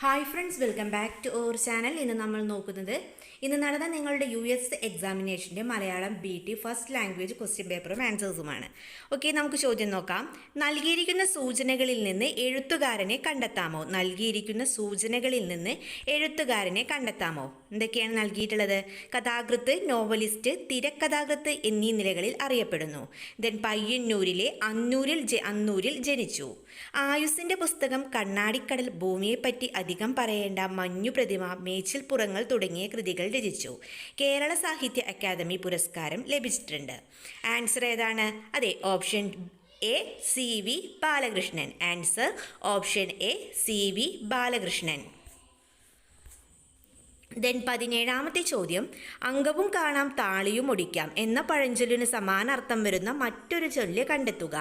Hi friends, welcome back to our channel. ഇന്ന് നമ്മൾ നോക്കുന്നത് ഇന്ന് നടന്ന നിങ്ങളുടെ US എക്സാമിനേഷൻ്റെ Malayalam BT first language question പേപ്പറും ആൻസേഴ്സുമാണ്. ഓക്കെ, നമുക്ക് ചോദ്യം നോക്കാം. നൽകിയിരിക്കുന്ന സൂചനകളിൽ നിന്ന് എഴുത്തുകാരനെ കണ്ടെത്താമോ? നൽകിയിരിക്കുന്ന സൂചനകളിൽ നിന്ന് എഴുത്തുകാരനെ കണ്ടെത്താമോ? എന്തൊക്കെയാണ് നൽകിയിട്ടുള്ളത്? കഥാകൃത്ത്, നോവലിസ്റ്റ്, തിരക്കഥാകൃത്ത് എന്നീ നിലകളിൽ അറിയപ്പെടുന്നു. ദെൻ പയ്യന്നൂരിലെ അന്നൂരിൽ ജനിച്ചു. ആയുസിൻ്റെ പുസ്തകം, കണ്ണാടിക്കടൽ, ഭൂമിയെപ്പറ്റി അധികം പറയേണ്ട, മഞ്ഞു പ്രതിമ, മേച്ചിൽപ്പുറങ്ങൾ തുടങ്ങിയ കൃതികൾ രചിച്ചു. കേരള സാഹിത്യ അക്കാദമി പുരസ്കാരം ലഭിച്ചിട്ടുണ്ട്. ആൻസർ ഏതാണ്? അതെ, option A CV Balakrishnan. Answer option A CV Balakrishnan. Then 17ാമത്തെ ചോദ്യം. അങ്കവും കാണാം താളിയും ഒടിക്കാം എന്ന പഴഞ്ചൊല്ലിന് സമാനാർത്ഥം വരുന്ന മറ്റൊരു ചൊല്ല് കണ്ടെത്തുക.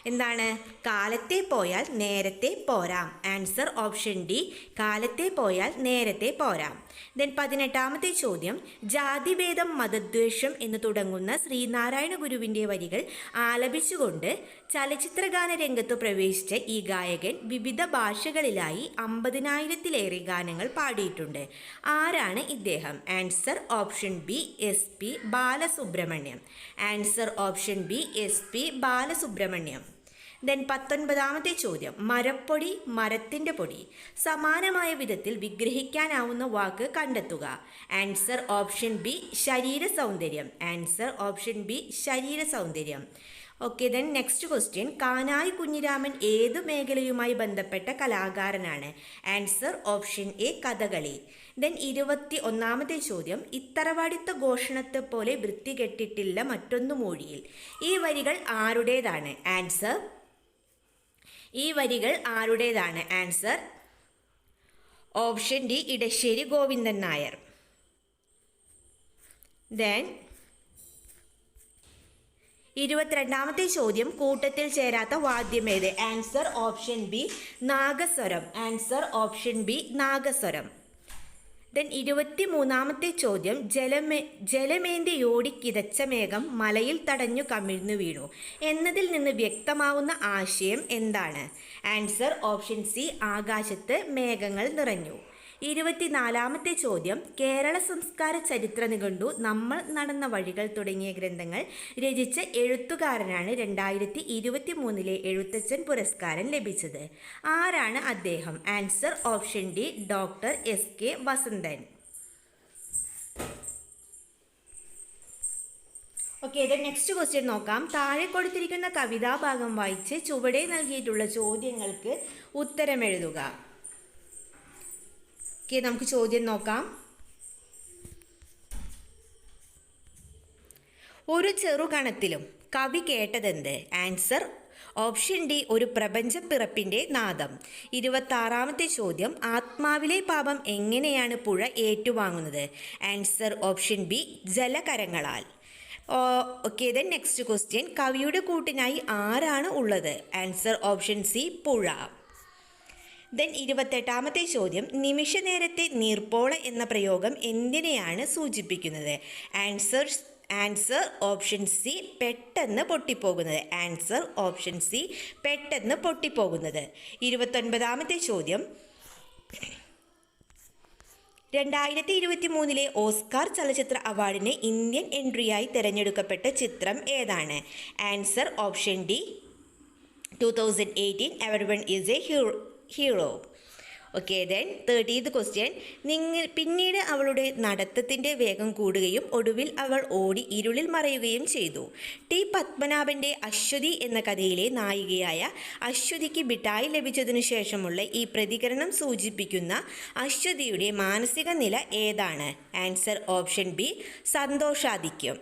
എന്താണ്? കാലത്തെ പോയാൽ നേരത്തെ പോരാം. ആൻസർ ഓപ്ഷൻ ഡി, കാലത്തെ പോയാൽ നേരത്തെ പോരാം. ദെൻ 18ാമത്തെ ചോദ്യം. ജാതിഭേദം മതദ്വേഷം എന്ന് തുടങ്ങുന്ന ശ്രീനാരായണ ഗുരുവിൻ്റെ വരികൾ ആലപിച്ചുകൊണ്ട് ചലച്ചിത്രഗാന രംഗത്ത് പ്രവേശിച്ച ഈ ഗായകൻ വിവിധ ഭാഷകളിലായി 50,000-ലേറെ ഗാനങ്ങൾ പാടിയിട്ടുണ്ട്. ആരാണ് ഇദ്ദേഹം? Answer option B, SP Balasubrahmanyam. Answer option B, SP Balasubrahmanyam. Then 19ാമത്തെ ചോദ്യം. മരപ്പൊടി, മരത്തിൻ്റെ പൊടി സമാനമായ വിധത്തിൽ വിഗ്രഹിക്കാനാവുന്ന വാക്ക് കണ്ടെത്തുക. ആൻസർ ഓപ്ഷൻ ബി, ശരീര സൗന്ദര്യം. ആൻസർ ഓപ്ഷൻ ബി, ശരീര സൗന്ദര്യം. Okay, then next question. Kanayi Kunhiraman ഏതു മേഖലയുമായി ബന്ധപ്പെട്ട കലാകാരനാണ്? Answer option A, Kathakali. Then 21ാമത്തെ ചോദ്യം. ഇത്തറവാടിത്ത ഘോഷണത്തെ പോലെ വൃത്തികെട്ടിട്ടില്ല മറ്റൊന്നു മൊഴിയിൽ. ഈ വരികൾ ആരുടേതാണ്? ആൻസർ ഈ വരികൾ ആരുടേതാണ്? Answer option D, Edasseri Govindan Nair. Then 22ാമത്തെ ചോദ്യം. കൂട്ടത്തിൽ ചേരാത്ത വാദ്യമേത്? Answer option B, nagaswaram. Answer option B, nagaswaram. Then 23ാമത്തെ ചോദ്യം. ജലമേന്തിയോടി കിതച്ച മേഘം മലയിൽ തടഞ്ഞു കമിഴ്ന്നു വീണു എന്നതിൽ നിന്ന് വ്യക്തമാവുന്ന ആശയം എന്താണ്? ആൻസർ ഓപ്ഷൻ സി, ആകാശത്ത് മേഘങ്ങൾ നിറഞ്ഞു. 24ാമത്തെ ചോദ്യം. കേരള സംസ്കാര ചരിത്ര നിഘണ്ടു, നമ്മൾ നടന്ന വഴികൾ തുടങ്ങിയ ഗ്രന്ഥങ്ങൾ രചിച്ച എഴുത്തുകാരനാണ് 2023 എഴുത്തച്ഛൻ പുരസ്കാരം ലഭിച്ചത്. ആരാണ് അദ്ദേഹം? Answer option D, doctor SK Vasanthan. Okay, then next question നോക്കാം. താഴെ കൊടുത്തിരിക്കുന്ന കവിതാഭാഗം വായിച്ച് ചുവടെ നൽകിയിട്ടുള്ള ചോദ്യങ്ങൾക്ക് ഉത്തരമെഴുതുക. ഓക്കെ, നമുക്ക് ചോദ്യം നോക്കാം. ഒരു ചെറുകണത്തിലും കവി കേട്ടതെന്ത്? ആൻസർ ഓപ്ഷൻ ഡി, ഒരു പ്രപഞ്ചപ്പിറപ്പിൻ്റെ നാദം. 26ാമത്തെ ചോദ്യം. ആത്മാവിലെ പാപം എങ്ങനെയാണ് പുഴ ഏറ്റുവാങ്ങുന്നത്? ആൻസർ ഓപ്ഷൻ ബി, ജലകരങ്ങളാൽ. Okay, then next question. കവിയുടെ കൂട്ടിനായി ആരാണ് ഉള്ളത്? ആൻസർ ഓപ്ഷൻ സി, പുഴ. ദെൻ 28ാമത്തെ ചോദ്യം. നിമിഷ നേരത്തെ നീർപ്പോള എന്ന പ്രയോഗം എന്തിനെയാണ് സൂചിപ്പിക്കുന്നത്? ആൻസർ ഓപ്ഷൻ സി, പെട്ടെന്ന് പൊട്ടിപ്പോകുന്നത്. ആൻസർ ഓപ്ഷൻ സി, പെട്ടെന്ന് പൊട്ടിപ്പോകുന്നത്. 29ാമത്തെ ചോദ്യം. 2023 ഓസ്കാർ ചലച്ചിത്ര അവാർഡിന് ഇന്ത്യൻ എൻട്രിയായി തിരഞ്ഞെടുക്കപ്പെട്ട ചിത്രം ഏതാണ്? Answer option D, 2018 everyone is A hero. Okay, then 30th question. പിന്നീട് അവളുടെ നടത്തത്തിൻ്റെ വേഗം കൂടുകയും ഒടുവിൽ അവൾ ഓടി ഇരുളിൽ മറയുകയും ചെയ്തു. ടി പത്മനാഭൻ്റെ അശ്വതി എന്ന കഥയിലെ നായികയായ അശ്വതിക്ക് മിഠായി ലഭിച്ചതിനു ശേഷമുള്ള ഈ പ്രതികരണം സൂചിപ്പിക്കുന്ന അശ്വതിയുടെ മാനസിക നില ഏതാണ്? Answer option B, സന്തോഷാധിക്യം.